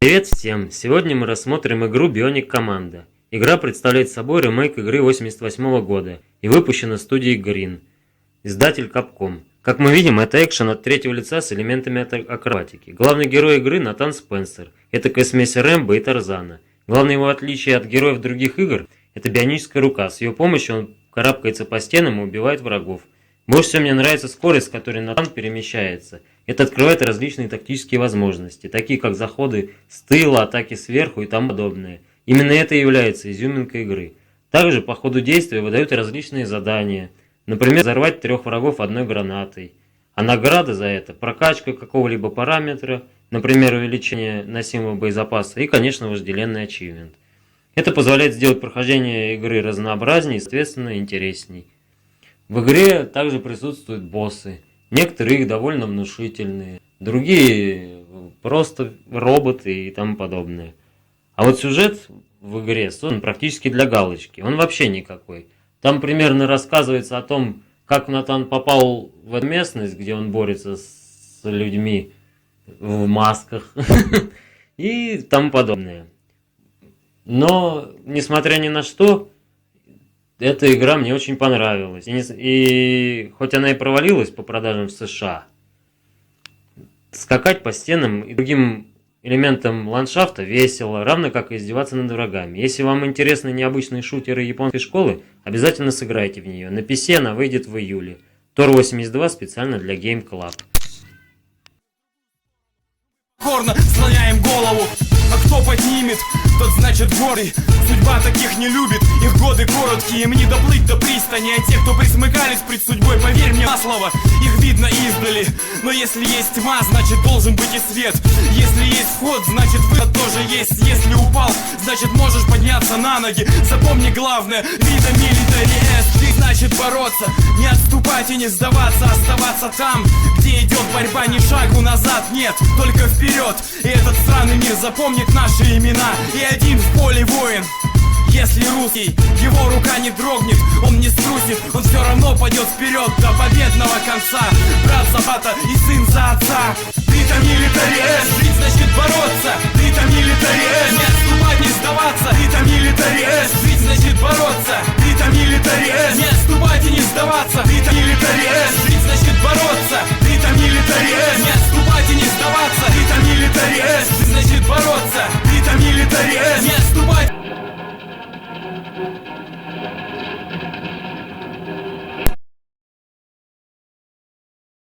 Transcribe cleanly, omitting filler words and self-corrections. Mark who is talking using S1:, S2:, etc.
S1: Привет всем! Сегодня мы рассмотрим игру Bionic Commando. Игра представляет собой ремейк игры 1988 года и выпущена студией Green, издатель Capcom. Как мы видим, это экшен от третьего лица с элементами акробатики. Главный герой игры Натан Спенсер. Это смесь Рэмбо и Тарзана. Главное его отличие от героев других игр – это бионическая рука. С ее помощью он карабкается по стенам и убивает врагов. Больше всего мне нравится скорость, с которой Натан перемещается. Это открывает различные тактические возможности, такие как заходы с тыла, атаки сверху и тому подобное. Именно это и является изюминкой игры. Также по ходу действия выдают различные задания. Например, взорвать 3 врагов одной гранатой. А награда за это – прокачка какого-либо параметра, например, увеличение носимого боезапаса и, конечно, вожделенный ачивмент. Это позволяет сделать прохождение игры разнообразнее и, соответственно, интересней. В игре также присутствуют боссы. Некоторые их довольно внушительные, другие просто роботы и тому подобное. А вот сюжет в игре создан практически для галочки, он вообще никакой. Там примерно рассказывается о том, как Натан попал в эту местность, где он борется с людьми в масках и тому подобное. Но, несмотря ни на что, эта игра мне очень понравилась. И хоть она и провалилась по продажам в США, скакать по стенам и другим элементам ландшафта весело, равно как и издеваться над врагами. Если вам интересны необычные шутеры японской школы, обязательно сыграйте в нее. На PC она выйдет в июле. Тор 82 специально для Game Club.
S2: Горно слоняем голову, а кто поднимет, тот значит гордый. Судьба таких не любит, их годы короткие, им не доплыть до пристани. А те, кто присмыкались пред судьбой, поверь мне на слово, их видно издали. Но если есть тьма, значит должен быть и свет. Если есть вход, значит выход тоже есть. Если упал, значит можешь подняться на ноги. Запомни главное, вида милитари эст. Ты значит бороться, не отступать и не сдаваться, оставаться там, где идет борьба, ни шагу назад, нет, только вперед. И этот странный мир запомнит наши имена. И один в поле воин, если русский, его рука не дрогнет, он не струсит, он все равно пойдет вперед до победного конца. Брат за брата и сын за отца.